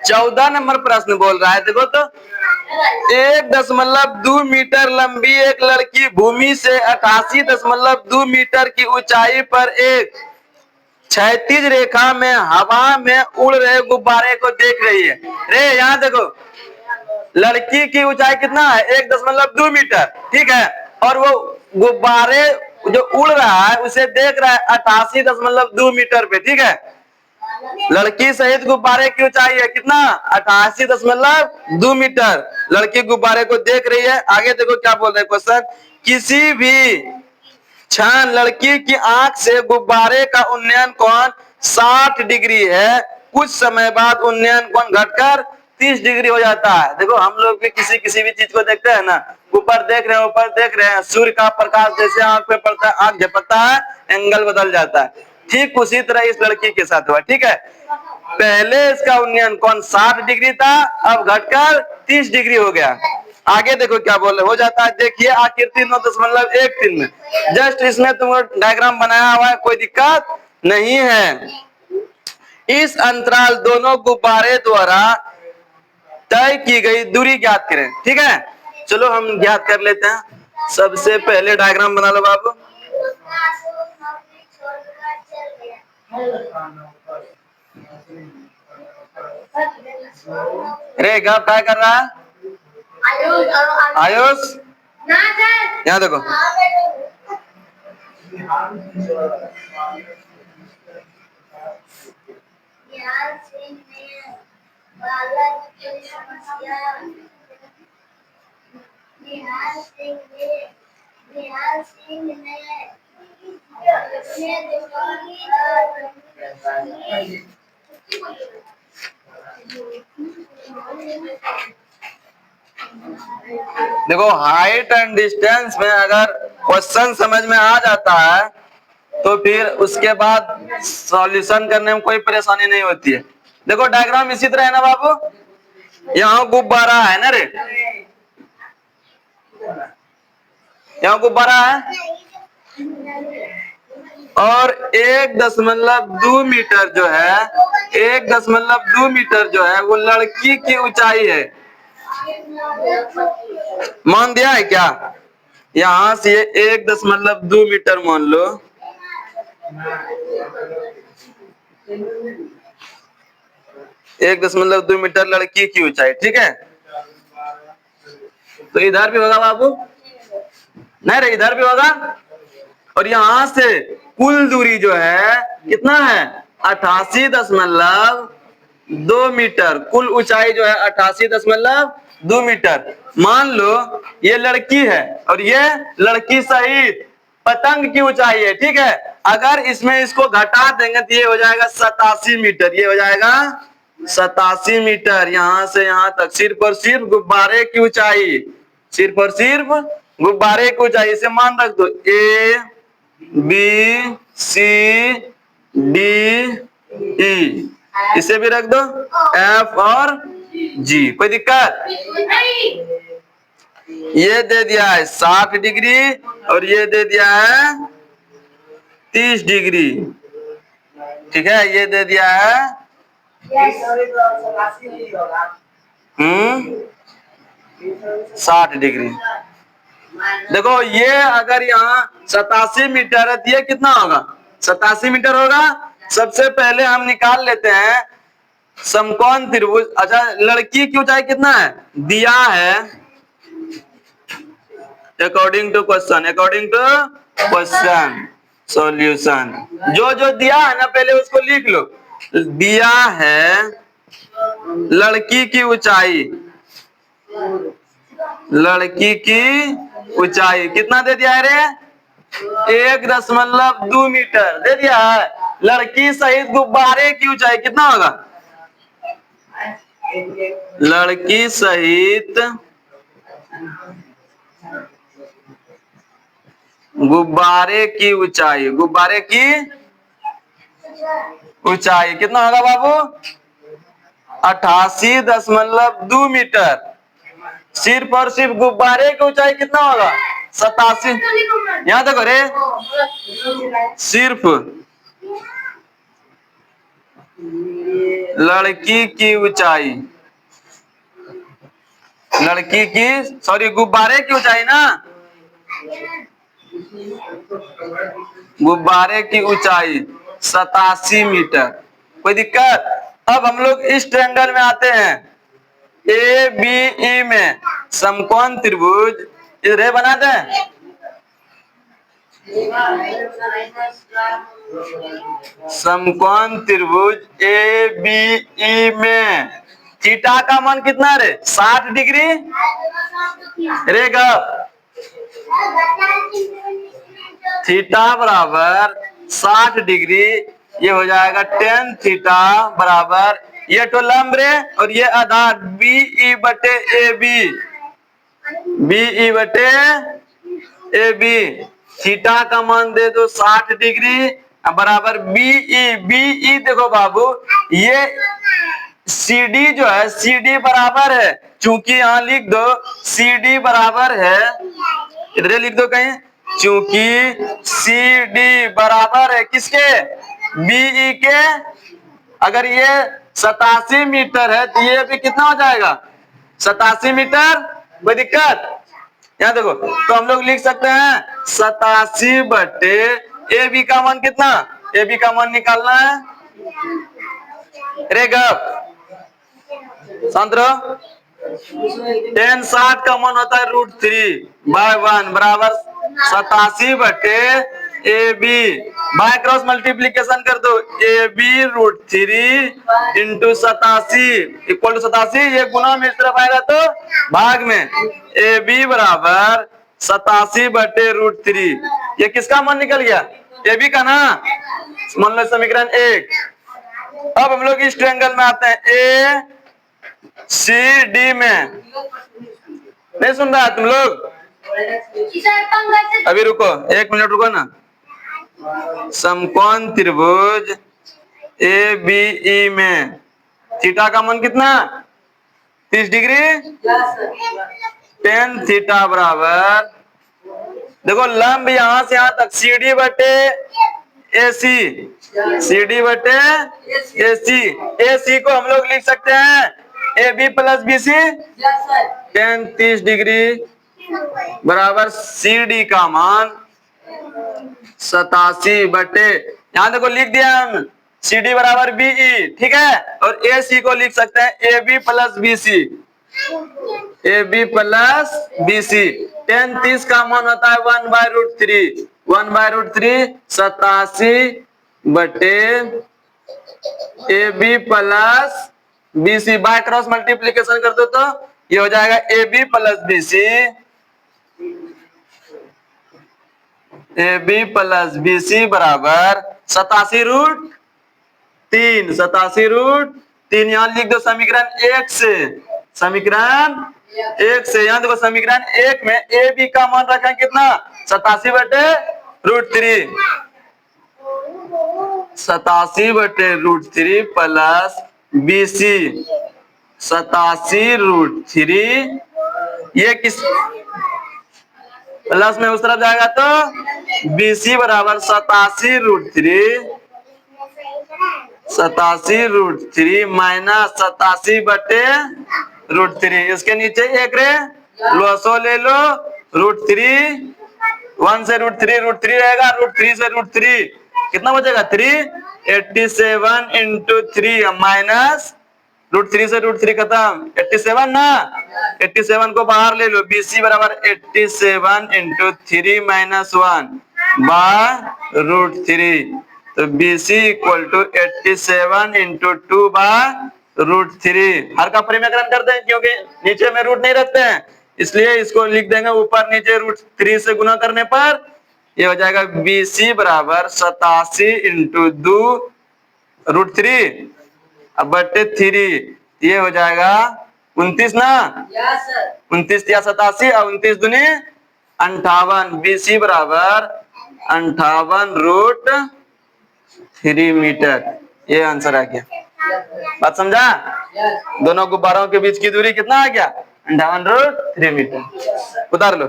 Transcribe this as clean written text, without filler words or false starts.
14 number प्रश्न बोल रहा है, देखो तो 1.2 मीटर लंबी एक लड़की भूमि से 88.2 मीटर की ऊंचाई पर एक क्षैतिज रेखा में हवा में उड़ रहे गुब्बारे को देख रही है। रे यहाँ देखो, लड़की की ऊंचाई कितना है? 1.2 मीटर, ठीक है, और वो गुब्बारे जो उड़ रहा है उसे देख रहा है 88.2 मीटर पे, ठीक है। लड़की सहित गुब्बारे की ऊंचाई है कितना? 88.2 मीटर। लड़की गुब्बारे को देख रही है। आगे देखो क्या बोल रहे हैं क्वेश्चन, किसी भी क्षण लड़की की आंख से गुब्बारे का उन्नयन कोण 60 डिग्री है, कुछ समय बाद उन्नयन कोण घटकर 30 डिग्री हो जाता है। देखो हम लोग भी किसी भी चीज को देखते हैं ना, ऊपर देख रहे हैं, ऊपर देख रहे हैं, सूर्य का प्रकाश जैसे आंख पे पड़ता है, आंख झपकता है, एंगल बदल जाता है। ठीक उसी तरह इस लड़की के साथ हुआ, ठीक है। पहले इसका उन्नयन कोण 60 डिग्री था, अब घटकर 30 डिग्री हो गया। आगे देखो क्या बोल रहे हो जाता है, देखिए आकृति 9.13 में जस्ट इसमें तुमको डायग्राम बनाया हुआ है, कोई दिक्कत नहीं है। इस अंतराल दोनों गुब्बारे द्वारा तय की गई दूरी ज्ञात करें, ठीक है। चलो हम ज्ञात कर लेते हैं। सबसे पहले डायग्राम बना लो बाबू। अरे क्या कर रहा है आयुष? यहाँ देखो, देखो हाइट एंड डिस्टेंस में अगर क्वेश्चन समझ में आ जाता है तो फिर उसके बाद सॉल्यूशन करने में कोई परेशानी नहीं होती है। देखो डायग्राम इसी तरह है ना बाबू, यहाँ गुब्बारा है ना रे, यहाँ गुब्बारा है और 1.2 मीटर जो है, 1.2 मीटर जो है वो लड़की की ऊंचाई है। मान दिया है क्या? यहां से 1.2 मीटर मान लो, 1.2 मीटर लड़की की ऊंचाई, ठीक है। तो इधर भी होगा बाबू, नहीं रे इधर भी होगा, और यहां से कुल दूरी जो है कितना है? 88.2 मीटर। कुल ऊंचाई जो है 88.2 मीटर। मान लो ये लड़की है और ये लड़की सहित पतंग की ऊंचाई है, ठीक है। अगर इसमें इसको घटा देंगे तो ये हो जाएगा 87 मीटर, ये हो जाएगा 87 मीटर। यहां से यहां तक सिर्फ और सिर्फ गुब्बारे की ऊंचाई, सिर्फ और सिर्फ गुब्बारे की ऊंचाई। इसे मान रख दो, A B C D E, इसे भी रख दो एफ और जी, कोई दिक्कत? ये दे दिया है 60 डिग्री और ये दे दिया है 30 डिग्री, ठीक है। ये दे दिया है 60 डिग्री। देखो ये अगर यहाँ 87 मीटर है तो ये कितना होगा? 87 मीटर होगा। सबसे पहले हम निकाल लेते हैं समकोण त्रिभुज। अच्छा लड़की की ऊंचाई कितना है दिया है? According to question, according to question solution, जो जो दिया है ना पहले उसको लिख लो। दिया है लड़की की ऊंचाई, लड़की की ऊंचाई कितना दे दिया है रे? 1.2 मीटर दे दिया है। लड़की सहित गुब्बारे की ऊंचाई कितना होगा? लड़की सहित गुब्बारे की ऊंचाई, गुब्बारे की ऊंचाई कितना होगा बाबू? 88.2 मीटर। सिर्फ और सिर्फ गुब्बारे की ऊंचाई कितना होगा? 87। यहाँ देखो रे, सिर्फ लड़की की ऊंचाई, गुब्बारे की ऊंचाई ना, गुब्बारे की ऊंचाई 87 मीटर। कोई दिक्कत? अब हम लोग इस ट्रायंगल में आते हैं। ए बी ई में समकोण त्रिभुज इधर बना दें। समकोण त्रिभुज ए बी ई में थीटा का मान कितना रे? 60 डिग्री रहेगा। थीटा बराबर 60 डिग्री, ये हो जाएगा tan थीटा बराबर, ये तो लंब रे और ये आधार बी ई बटे ए बी, बी ई बटे ए बी। थीटा का मान दे दो 60 डिग्री बराबर बी ई देखो बाबू, ये सी डी जो है, सी डी बराबर है, चूंकि यहां लिख दो सी डी बराबर है, इधर लिख दो कहीं, चूंकि सी डी बराबर है किसके? बीई के। अगर ये 87 मीटर है तो ये भी कितना हो जाएगा? 87 मीटर। कोई दिक्कत? यहाँ देखो, तो हम लोग लिख सकते हैं 87 बटे ए बी का मान कितना? ए बी का मान निकालना है रे गप, शांत रहो। tan 60 का मान होता है √3/1 बराबर 87 बटे A B, by cross multiplication कर दो, A B √3 into 87 equal to 87, ये गुना में इस तरफ आएगा तो भाग में, ए बी बराबर 87 बटे √3। ये किसका मान निकल गया? ए बी का ना, मान लो समीकरण 1। अब हम लोग इस ट्रायंगल में आते हैं, ए सी डी में। नहीं सुन रहा तुम लोग? अभी रुको, 1 मिनट रुको ना। समकोण त्रिभुज ए बी ई में थीटा का मान कितना? 30 डिग्री। tan थीटा बराबर, देखो लंब यहां से यहां तक सी डी बटे ए सी, सी डी बटे ए सी। ए सी को हम लोग लिख सकते हैं A B plus B C, tan 30 degree बराबर सी डी का मान 87 बटे, यहां देखो लिख दिया हम सी डी बराबर बी ई, ठीक है, और ए सी को लिख सकते हैं A B plus B C, A B plus B C. tan 30 का मान होता है 1/√3, 1/√3 87 बटे A B plus B C, by cross multiplication कर दो तो ये हो जाएगा A B plus B C, A B plus B C बराबर 87√3, 87√3। यहां लिख दो समीकरण 1 से, समीकरण 1 से, यहां देखो समीकरण 1 में ए बी का मान रखा है कितना? 87 बटे √3, 87 बटे √3 प्लस बी सी 87√3, ये किस प्लस में उस तरफ जाएगा तो बी सी बराबर 87√3 माइनस 87 बटे √3, इसके नीचे एक रे लोसो ले लो, √3, 1 से √3 रहेगा, √3 से √3 कितना बचेगा? 3, 87 इंटू 3 माइनस √3 से √3 खत्म, 87 ना, 87 को बाहर ले लो, BC बराबर 87 इंटू 3 माइनस 1 बाय √3, तो BC equal to 87 into 2 by √3। हर का परिमेयकरण करते हैं क्योंकि नीचे में रूट नहीं रखते हैं, इसलिए इसको लिख देंगे ऊपर नीचे √3 से गुना करने पर ये हो जाएगा BC बराबर 87 इंटू 2 √3 अब बटे 3, ये हो जाएगा 29 ना, 29 या 87 और 29 दूनी 58, BC बराबर 58√3 मीटर, ये आंसर आ गया। बात समझा? दोनों गुब्बारों के बीच की दूरी कितना आ गया? 58√3 मीटर। उतार लो।